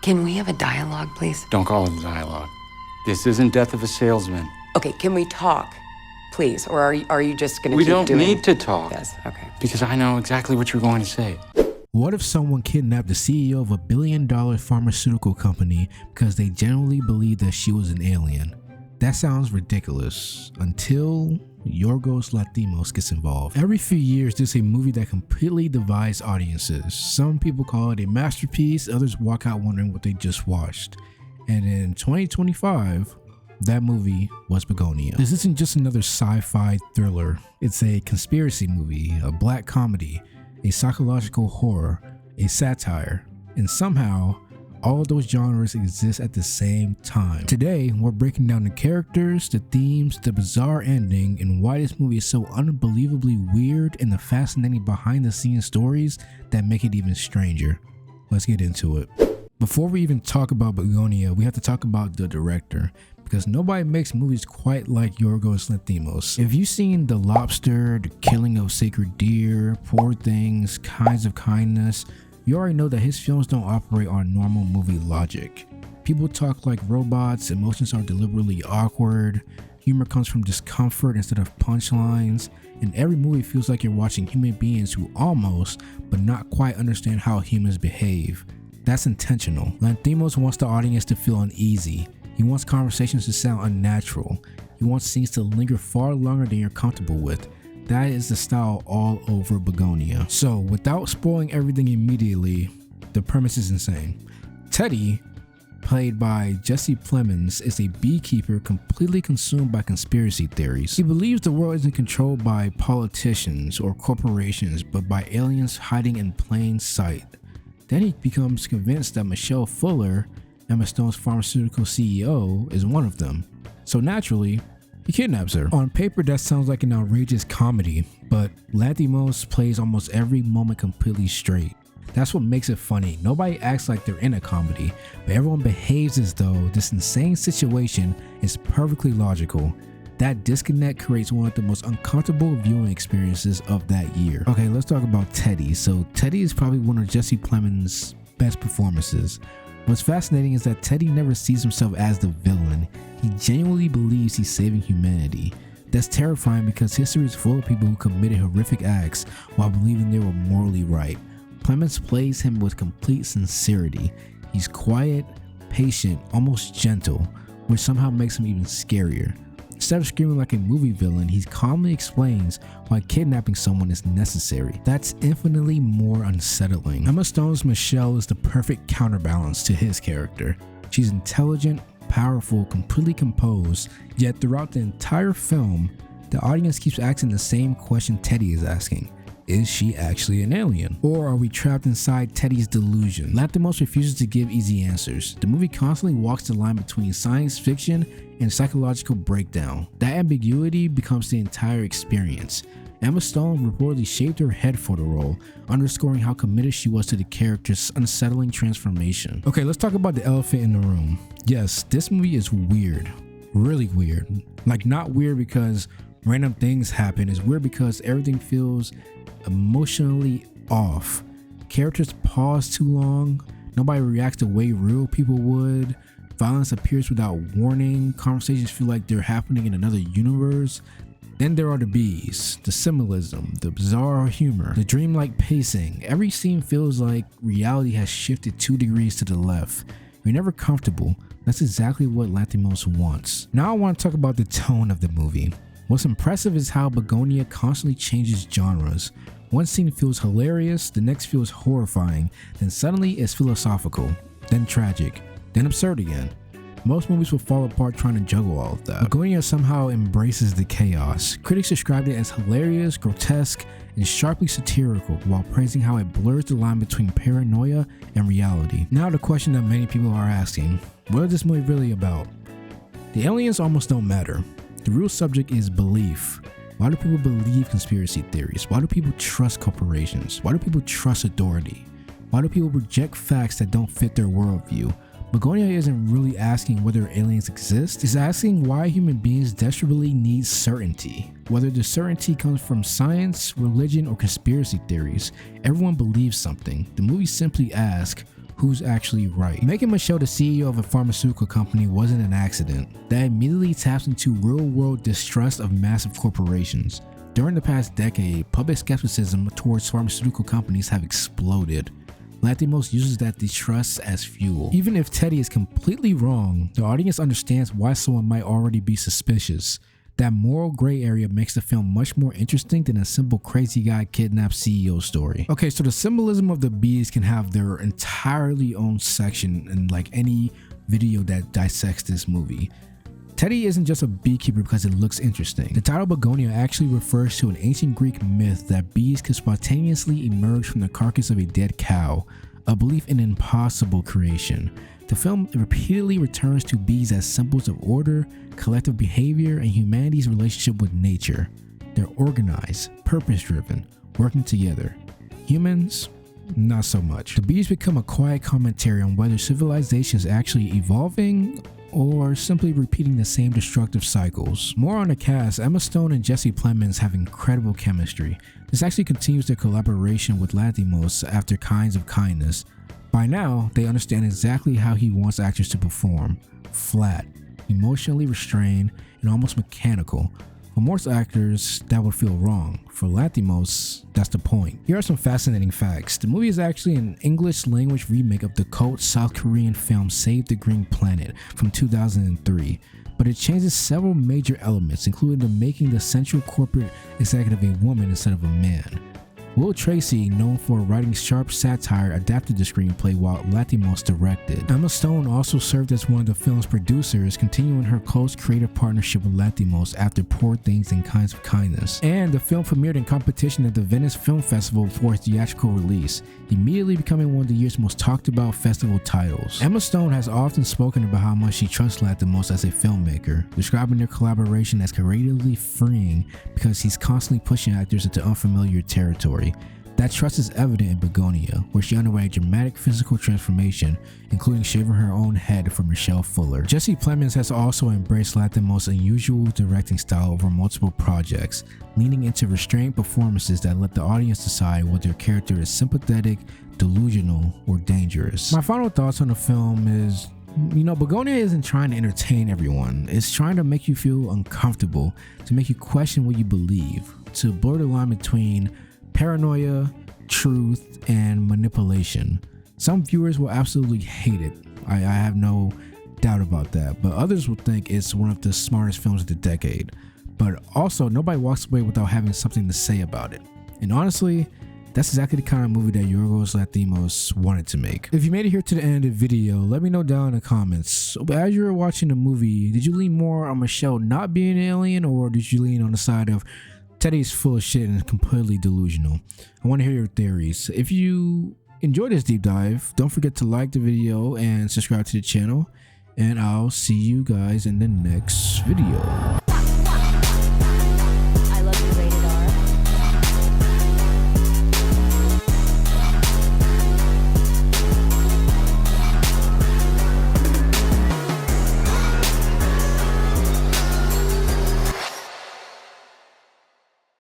Can we have a dialogue, please? Don't call it a dialogue. This isn't Death of a Salesman. Okay, can we talk, please? Or are you just going to We keep doing... don't need to talk. Yes, okay. Because I know exactly what you're going to say. What if someone kidnapped the CEO of a billion-dollar pharmaceutical company because they genuinely believed that she was an alien? That sounds ridiculous until Yorgos Lanthimos gets involved. Every few years, there's a movie that completely divides audiences. Some people call it a masterpiece, others walk out wondering what they just watched. And in 2025, that movie was Bugonia. This isn't just another sci-fi thriller. It's a conspiracy movie, a black comedy, a psychological horror, a satire, and somehow all of those genres exist at the same time. Today, we're breaking down the characters, the themes, the bizarre ending, and why this movie is so unbelievably weird, and the fascinating behind-the-scenes stories that make it even stranger. Let's get into it. Before we even talk about Bugonia, we have to talk about the director, because nobody makes movies quite like Yorgos Lanthimos. If you've seen The Lobster, The Killing of Sacred Deer, Poor Things, Kinds of Kindness, you already know that his films don't operate on normal movie logic. People talk like robots, emotions are deliberately awkward, humor comes from discomfort instead of punchlines, and every movie feels like you're watching human beings who almost, but not quite understand how humans behave. That's intentional. Lanthimos wants the audience to feel uneasy. He wants conversations to sound unnatural. He wants scenes to linger far longer than you're comfortable with. That is the style all over Bugonia. So, without spoiling everything immediately, the premise is insane. Teddy, played by Jesse Plemons, is a beekeeper completely consumed by conspiracy theories. He believes the world isn't controlled by politicians or corporations, but by aliens hiding in plain sight. Then he becomes convinced that Michelle Fuller, Emma Stone's pharmaceutical CEO, is one of them. So naturally, he kidnaps her. On paper, that sounds like an outrageous comedy, but Lanthimos plays almost every moment completely straight. That's what makes it funny. Nobody acts like they're in a comedy, but everyone behaves as though this insane situation is perfectly logical. That disconnect creates one of the most uncomfortable viewing experiences of that year. Okay, let's talk about Teddy. So Teddy is probably one of Jesse Plemons' best performances. What's fascinating is that Teddy never sees himself as the villain. He genuinely believes he's saving humanity. That's terrifying because history is full of people who committed horrific acts while believing they were morally right. Plemons plays him with complete sincerity. He's quiet, patient, almost gentle, which somehow makes him even scarier. Instead of screaming like a movie villain, he calmly explains why kidnapping someone is necessary. That's infinitely more unsettling. Emma Stone's Michelle is the perfect counterbalance to his character. She's intelligent, powerful, completely composed, yet throughout the entire film, the audience keeps asking the same question Teddy is asking. Is she actually an alien? Or are we trapped inside Teddy's delusion? Lanthimos refuses to give easy answers. The movie constantly walks the line between science fiction and psychological breakdown. That ambiguity becomes the entire experience. Emma Stone reportedly shaved her head for the role, underscoring how committed she was to the character's unsettling transformation. Okay, let's talk about the elephant in the room. Yes, this movie is weird. Really weird. Like, not weird because random things happen. It's weird because everything feels emotionally off. Characters pause too long. Nobody reacts the way real people would. Violence appears without warning. Conversations feel like they're happening in another universe. Then there are the bees, the symbolism, the bizarre humor, the dreamlike pacing. Every scene feels like reality has shifted 2 degrees to the left. You're never comfortable. That's exactly what Lanthimos wants. Now I want to talk about the tone of the movie. What's impressive is how Bugonia constantly changes genres. One scene feels hilarious, the next feels horrifying, then suddenly it's philosophical, then tragic, then absurd again. Most movies will fall apart trying to juggle all of that. Bugonia somehow embraces the chaos. Critics described it as hilarious, grotesque, and sharply satirical, while praising how it blurs the line between paranoia and reality. Now the question that many people are asking, what is this movie really about? The aliens almost don't matter. The real subject is belief. Why do people believe conspiracy theories? Why do people trust corporations? Why do people trust authority? Why do people reject facts that don't fit their worldview? Bugonia isn't really asking whether aliens exist, it's asking why human beings desperately need certainty. Whether the certainty comes from science, religion, or conspiracy theories, everyone believes something. The movie simply asks, who's actually right. Making Michelle the CEO of a pharmaceutical company wasn't an accident. That immediately taps into real-world distrust of massive corporations. During the past decade, public skepticism towards pharmaceutical companies have exploded. Lanthimos uses that distrust as fuel. Even if Teddy is completely wrong, the audience understands why someone might already be suspicious. That moral gray area makes the film much more interesting than a simple crazy guy kidnapped CEO story. Okay, so the symbolism of the bees can have their entirely own section in like any video that dissects this movie. Teddy isn't just a beekeeper because it looks interesting. The title Bugonia actually refers to an ancient Greek myth that bees could spontaneously emerge from the carcass of a dead cow, a belief in impossible creation. The film repeatedly returns to bees as symbols of order, collective behavior, and humanity's relationship with nature. They're organized, purpose-driven, working together. Humans, not so much. The bees become a quiet commentary on whether civilization is actually evolving or simply repeating the same destructive cycles. More on the cast, Emma Stone and Jesse Plemons have incredible chemistry. This actually continues their collaboration with Lanthimos after Kinds of Kindness. By now, they understand exactly how he wants actors to perform. Flat, emotionally restrained, and almost mechanical. For most actors, that would feel wrong. For Lanthimos, that's the point. Here are some fascinating facts. The movie is actually an English language remake of the cult South Korean film Save the Green Planet from 2003, but it changes several major elements, including the making the central corporate executive a woman instead of a man. Will Tracy, known for writing sharp satire, adapted the screenplay while Lanthimos directed. Emma Stone also served as one of the film's producers, continuing her close creative partnership with Lanthimos after Poor Things and Kinds of Kindness. And the film premiered in competition at the Venice Film Festival for its theatrical release, immediately becoming one of the year's most talked about festival titles. Emma Stone has often spoken about how much she trusts Lanthimos as a filmmaker, describing their collaboration as creatively freeing because he's constantly pushing actors into unfamiliar territory. That trust is evident in Bugonia, where she underwent a dramatic physical transformation, including shaving her own head for Michelle Fuller. Jesse Plemons has also embraced Lanthimos' unusual directing style over multiple projects, leaning into restrained performances that let the audience decide whether their character is sympathetic, delusional, or dangerous. My final thoughts on the film is, Bugonia isn't trying to entertain everyone. It's trying to make you feel uncomfortable, to make you question what you believe, to blur the line between paranoia, truth, and manipulation. Some viewers will absolutely hate it. I have no doubt about that, but others will think it's one of the smartest films of the decade. But also, nobody walks away without having something to say about it. And honestly, that's exactly the kind of movie that Yorgos Lanthimos wanted to make. If you made it here to the end of the video, let me know down in the comments. As you were watching the movie, did you lean more on Michelle not being an alien, or did you lean on the side of Teddy's full of shit and completely delusional? I want to hear your theories. If you enjoyed this deep dive, don't forget to like the video and subscribe to the channel, and I'll see you guys in the next video.